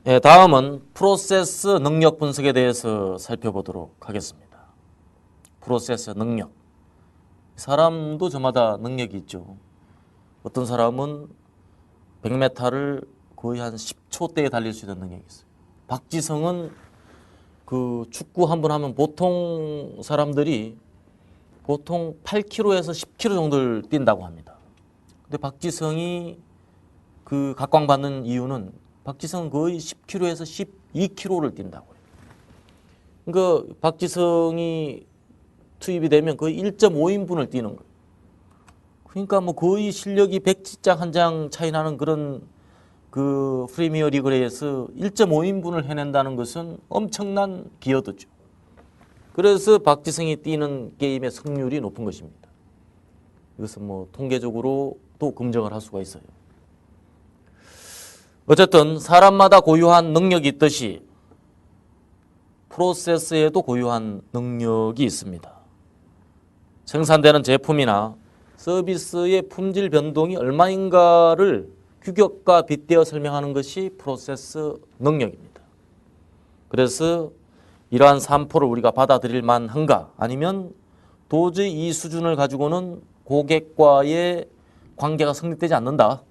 예, 다음은 프로세스 능력 분석에 대해서 살펴보도록 하겠습니다. 프로세스 능력. 사람도 저마다 능력이 있죠. 어떤 사람은 100m를 거의 한 10초대에 달릴 수 있는 능력이 있어요. 박지성은 그 축구 한 번 하면 보통 사람들이 보통 8km에서 10km 정도를 뛴다고 합니다. 근데 박지성이 그 각광받는 이유는 박지성은 거의 10km에서 12km를 뛴다고 해요. 그러니까 박지성이 투입이 되면 거의 1.5인분을 뛰는 거예요. 그러니까 뭐 거의 실력이 100장 한 장 차이 나는 그런 그 프리미어 리그에서 1.5인분을 해낸다는 것은 엄청난 기여도죠. 그래서 박지성이 뛰는 게임의 승률이 높은 것입니다. 이것은 뭐 통계적으로도 검증을 할 수가 있어요. 어쨌든 사람마다 고유한 능력이 있듯이 프로세스에도 고유한 능력이 있습니다. 생산되는 제품이나 서비스의 품질 변동이 얼마인가를 규격과 빗대어 설명하는 것이 프로세스 능력입니다. 그래서 이러한 산포를 우리가 받아들일 만한가, 아니면 도저히 이 수준을 가지고는 고객과의 관계가 성립되지 않는다,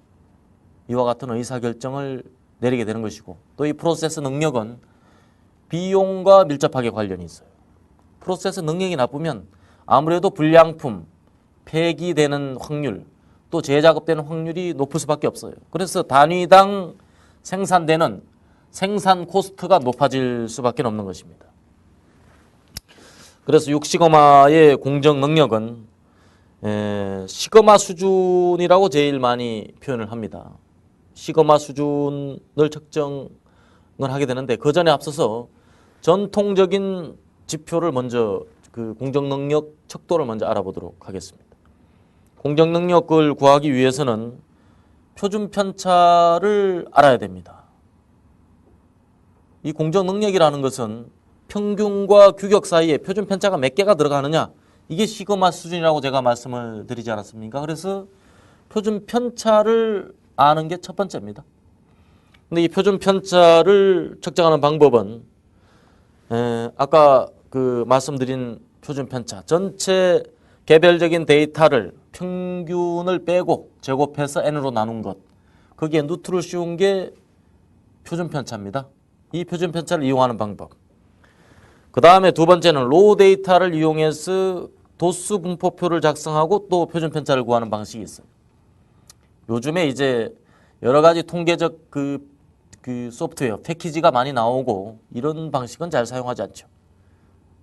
이와 같은 의사결정을 내리게 되는 것이고, 또 이 프로세스 능력은 비용과 밀접하게 관련이 있어요. 프로세스 능력이 나쁘면 아무래도 불량품, 폐기되는 확률, 또 재작업되는 확률이 높을 수밖에 없어요. 그래서 단위당 생산되는 생산 코스트가 높아질 수밖에 없는 것입니다. 그래서 6시그마의 공정 능력은 시그마 수준이라고 제일 많이 표현을 합니다. 시그마 수준을 측정을 하게 되는데, 그 전에 앞서서 전통적인 지표를 먼저, 그 공정 능력 척도를 먼저 알아보도록 하겠습니다. 공정 능력을 구하기 위해서는 표준 편차를 알아야 됩니다. 이 공정 능력이라는 것은 평균과 규격 사이에 표준 편차가 몇 개가 들어가느냐, 이게 시그마 수준이라고 제가 말씀을 드리지 않았습니까? 그래서 표준 편차를 아는 게 첫 번째입니다. 근데 이 표준 편차를 측정하는 방법은 아까 그 말씀드린 표준 편차, 전체 개별적인 데이터를 평균을 빼고 제곱해서 n으로 나눈 것, 거기에 루트를 씌운 게 표준 편차입니다. 이 표준 편차를 이용하는 방법. 그 다음에 두 번째는 로우 데이터를 이용해서 도수 분포표를 작성하고 또 표준 편차를 구하는 방식이 있어요. 요즘에 이제 여러 가지 통계적 그 소프트웨어, 패키지가 많이 나오고, 이런 방식은 잘 사용하지 않죠.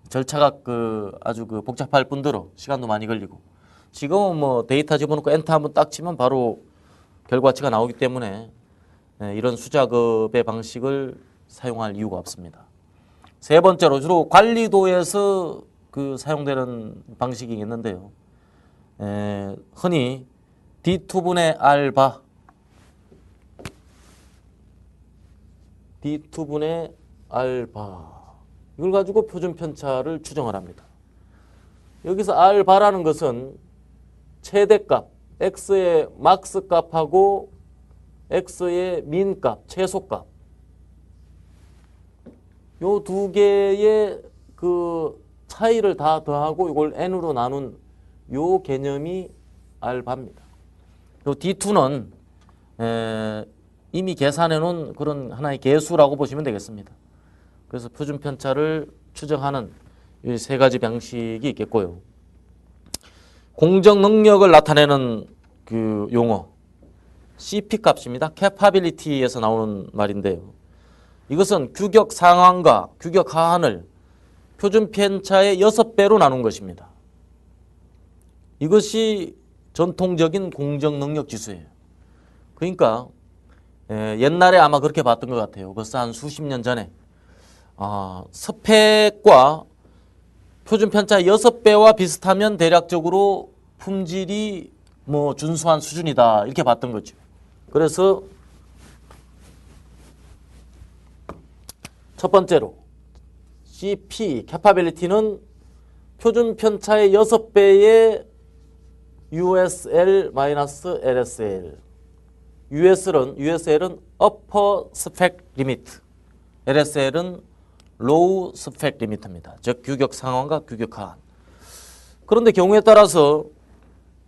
절차가 아주 복잡할 뿐더러 시간도 많이 걸리고, 지금은 뭐 데이터 집어넣고 엔터 한번 딱 치면 바로 결과치가 나오기 때문에 이런 수작업의 방식을 사용할 이유가 없습니다. 세 번째로 주로 관리도에서 사용되는 방식이 있는데요. 흔히 D2분의 R바, D2분의 R바, 이걸 가지고 표준 편차를 추정을 합니다. 여기서 R바라는 것은 최대값, X의 막스 값하고 X의 민 값, 최소값, 요 두 개의 그 차이를 다 더하고 이걸 n으로 나눈 요 개념이 R바입니다. 요 D2는 이미 계산해 놓은 그런 하나의 계수라고 보시면 되겠습니다. 그래서 표준 편차를 추정하는 이 세 가지 방식이 있겠고요. 공정 능력을 나타내는 그 용어, CP 값입니다. Capability에서 나오는 말인데요. 이것은 규격 상한과 규격 하한을 표준 편차의 6배로 나눈 것입니다. 이것이 전통적인 공정 능력 지수예요. 그러니까 옛날에 아마 그렇게 봤던 것 같아요. 벌써 한 수십 년 전에 스펙과 표준 편차 6배와 비슷하면 대략적으로 품질이 뭐 준수한 수준이다, 이렇게 봤던 거죠. 그래서 첫 번째로 CP, Capability는 표준 편차의 6배의 USL-LSL. USL은 upper spec limit, LSL은 low spec limit입니다. 즉 규격 상한과 규격 하한. 그런데 경우에 따라서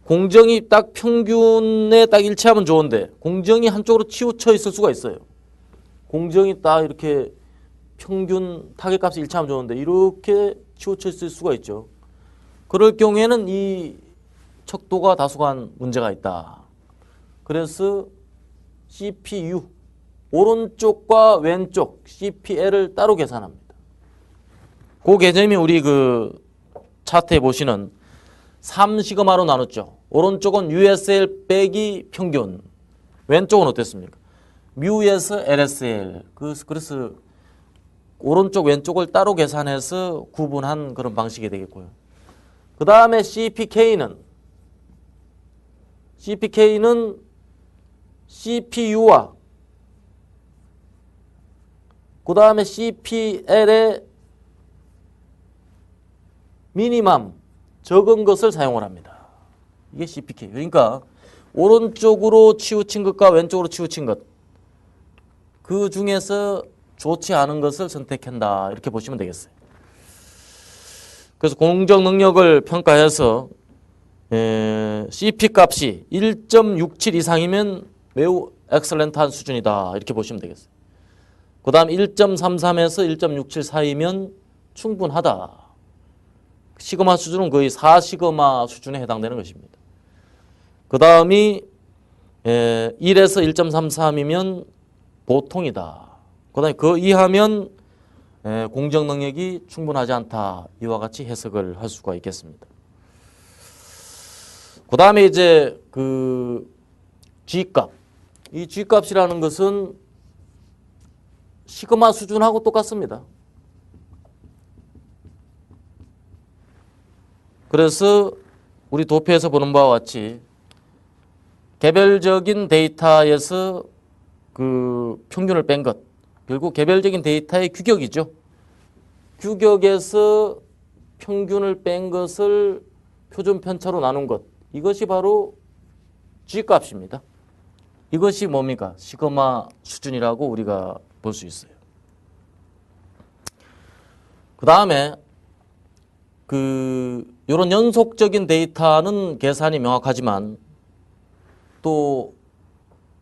공정이 딱 평균에 딱 일치하면 좋은데 공정이 한쪽으로 치우쳐 있을 수가 있어요. 공정이 딱 이렇게 평균 타겟값이 일치하면 좋은데 이렇게 치우쳐 있을 수가 있죠. 그럴 경우에는 이 척도가 다소간 문제가 있다. 그래서 CPU 오른쪽과 왼쪽 CPL을 따로 계산합니다. 그 개념이 우리 그 차트에 보시는 3시그마로 나눴죠. 오른쪽은 USL 빼기 평균, 왼쪽은 어땠습니까? 뮤에서 LSL. 그래서 오른쪽 왼쪽을 따로 계산해서 구분한 그런 방식이 되겠고요. 그 다음에 CPK는 CPU와 그 다음에 CPL의 미니멈 적은 것을 사용을 합니다. 이게 CPK. 그러니까 오른쪽으로 치우친 것과 왼쪽으로 치우친 것, 그 중에서 좋지 않은 것을 선택한다. 이렇게 보시면 되겠어요. 그래서 공정 능력을 평가해서 CP 값이 1.67 이상이면 매우 엑셀런트한 수준이다. 이렇게 보시면 되겠어요. 그 다음 1.33에서 1.67 사이면 충분하다. 시그마 수준은 거의 4시그마 수준에 해당되는 것입니다. 그 다음이 1에서 1.33이면 보통이다. 그 다음에 그 이하면 공정 능력이 충분하지 않다. 이와 같이 해석을 할 수가 있겠습니다. 그 다음에 이제 그 G값. 이 G값이라는 것은 시그마 수준하고 똑같습니다. 그래서 우리 도표에서 보는 바와 같이 개별적인 데이터에서 그 평균을 뺀 것, 결국 개별적인 데이터의 규격이죠. 규격에서 평균을 뺀 것을 표준 편차로 나눈 것, 이것이 바로 G값입니다. 이것이 뭡니까? 시그마 수준이라고 우리가 볼 수 있어요. 그 다음에 이런 연속적인 데이터는 계산이 명확하지만 또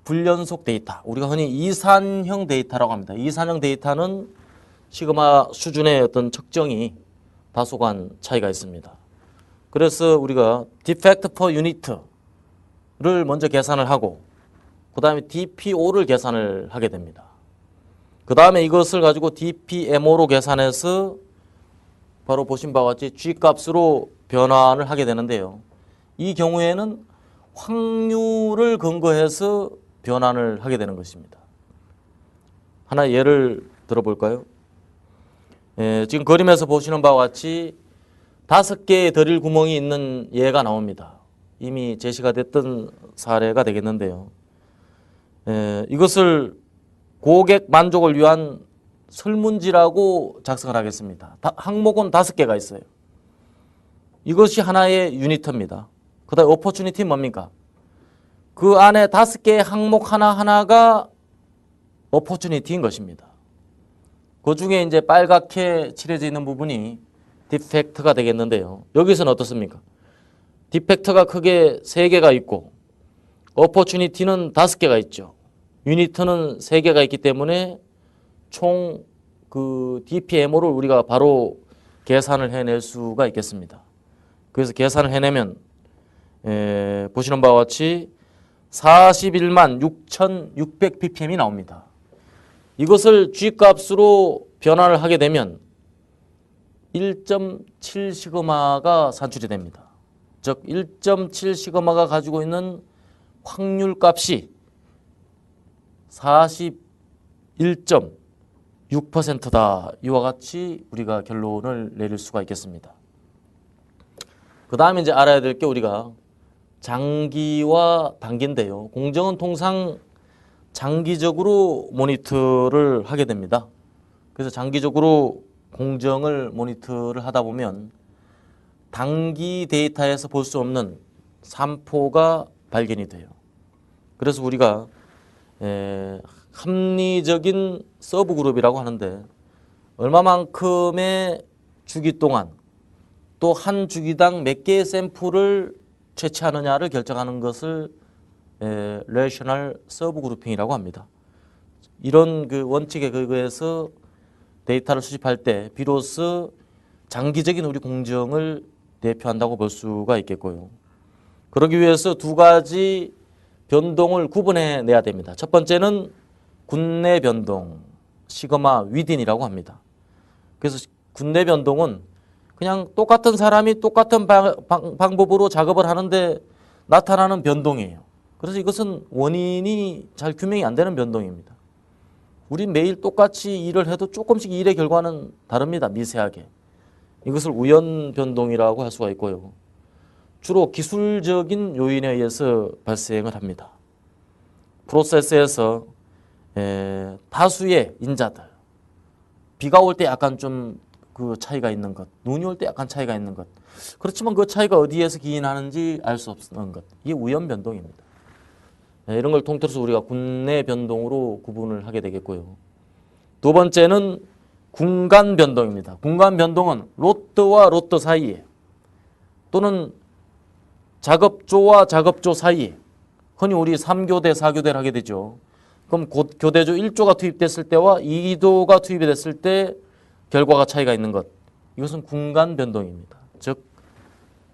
불연속 데이터, 우리가 흔히 이산형 데이터라고 합니다. 이산형 데이터는 시그마 수준의 어떤 측정이 다소간 차이가 있습니다. 그래서 우리가 defect per unit를 먼저 계산을 하고 그 다음에 DPO를 계산을 하게 됩니다. 그 다음에 이것을 가지고 DPMO로 계산해서 바로 보신 바와 같이 G값으로 변환을 하게 되는데요. 이 경우에는 확률을 근거해서 변환을 하게 되는 것입니다. 하나 예를 들어볼까요? 지금 그림에서 보시는 바와 같이 5개의 드릴 구멍이 있는 예가 나옵니다. 이미 제시가 됐던 사례가 되겠는데요. 이것을 고객 만족을 위한 설문지라고 작성을 하겠습니다. 항목은 5개가 있어요. 이것이 하나의 유니트입니다. 그 다음에 오퍼추니티 뭡니까? 그 안에 5개의 항목 하나하나가 오퍼추니티인 것입니다. 그 중에 이제 빨갛게 칠해져 있는 부분이 디펙트가 되겠는데요. 여기서는 어떻습니까? 디펙트가 크게 3개가 있고 오퍼추니티는 5개가 있죠. 유니트는 3개가 있기 때문에 총 그 DPMO를 우리가 바로 계산을 해낼 수가 있겠습니다. 그래서 계산을 해내면 보시는 바와 같이 41만 6,600 ppm이 나옵니다. 이것을 G값으로 변환을 하게 되면 1.7 시그마가 산출이 됩니다. 즉 1.7 시그마가 가지고 있는 확률 값이 41.6%다. 이와 같이 우리가 결론을 내릴 수가 있겠습니다. 그 다음에 이제 알아야 될 게 우리가 장기와 단기인데요. 공정은 통상 장기적으로 모니터를 하게 됩니다. 그래서 장기적으로 공정을 모니터를 하다 보면 단기 데이터에서 볼 수 없는 산포가 발견이 돼요. 그래서 우리가 합리적인 서브 그룹이라고 하는데 얼마만큼의 주기 동안 또 한 주기당 몇 개의 샘플을 채취하느냐를 결정하는 것을 레이셔널 서브 그룹핑이라고 합니다. 이런 그 원칙에 근거해서 데이터를 수집할 때 비로소 장기적인 우리 공정을 대표한다고 볼 수가 있겠고요. 그러기 위해서 두 가지 변동을 구분해 내야 됩니다. 첫 번째는 군내 변동, 시그마 위딘이라고 합니다. 그래서 군내 변동은 그냥 똑같은 사람이 똑같은 방법으로 작업을 하는데 나타나는 변동이에요. 그래서 이것은 원인이 잘 규명이 안 되는 변동입니다. 우리 매일 똑같이 일을 해도 조금씩 일의 결과는 다릅니다. 미세하게. 이것을 우연 변동이라고 할 수가 있고요. 주로 기술적인 요인에 의해서 발생을 합니다. 프로세스에서 다수의 인자들, 비가 올 때 약간 좀 그 차이가 있는 것, 눈이 올 때 약간 차이가 있는 것, 그렇지만 그 차이가 어디에서 기인하는지 알 수 없는 것, 이게 우연 변동입니다. 이런 걸 통틀어서 우리가 군내 변동으로 구분을 하게 되겠고요. 두 번째는 군간 변동입니다. 군간 변동은 로트와 로트 사이에 또는 작업조와 작업조 사이에, 흔히 우리 3교대, 4교대를 하게 되죠. 그럼 교대조 1조가 투입됐을 때와 2조가 투입이 됐을 때 결과가 차이가 있는 것, 이것은 군간 변동입니다. 즉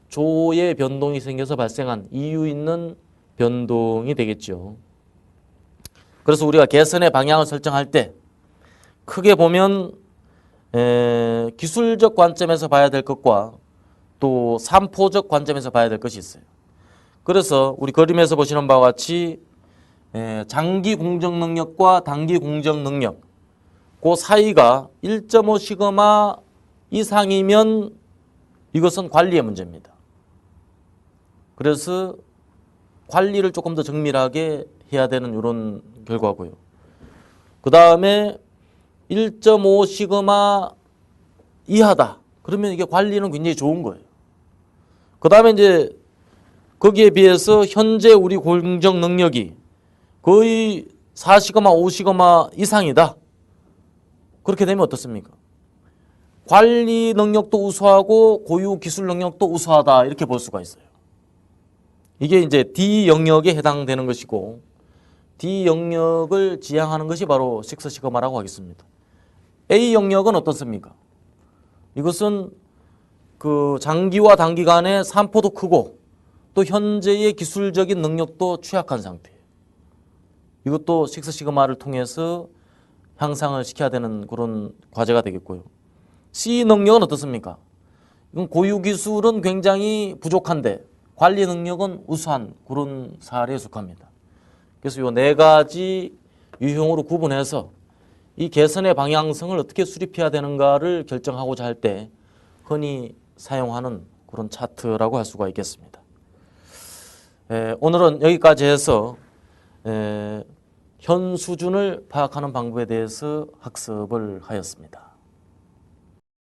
조의 변동이 생겨서 발생한 이유 있는 변동이 되겠죠. 그래서 우리가 개선의 방향을 설정할 때 크게 보면 기술적 관점에서 봐야 될 것과 또 산포적 관점에서 봐야 될 것이 있어요. 그래서 우리 그림에서 보시는 바와 같이 장기 공정 능력과 단기 공정 능력, 그 사이가 1.5 시그마 이상이면 이것은 관리의 문제입니다. 그래서 관리를 조금 더 정밀하게 해야 되는 이런 결과고요. 그 다음에 1.5 시그마 이하다. 그러면 이게 관리는 굉장히 좋은 거예요. 그 다음에 이제 거기에 비해서 현재 우리 공정 능력이 거의 4 시그마, 5 시그마 이상이다. 그렇게 되면 어떻습니까? 관리 능력도 우수하고 고유 기술 능력도 우수하다, 이렇게 볼 수가 있어요. 이게 이제 D 영역에 해당되는 것이고, D 영역을 지향하는 것이 바로 식스 시그마라고 하겠습니다. A 영역은 어떻습니까? 이것은 그 장기와 단기간의 산포도 크고 또 현재의 기술적인 능력도 취약한 상태예요. 이것도 식스 시그마를 통해서 향상을 시켜야 되는 그런 과제가 되겠고요. C 능력은 어떻습니까? 이건 고유 기술은 굉장히 부족한데 관리 능력은 우수한 그런 사례에 속합니다. 그래서 이 네 가지 유형으로 구분해서 이 개선의 방향성을 어떻게 수립해야 되는가를 결정하고자 할 때 흔히 사용하는 그런 차트라고 할 수가 있겠습니다. 오늘은 여기까지 해서 현 수준을 파악하는 방법에 대해서 학습을 하였습니다.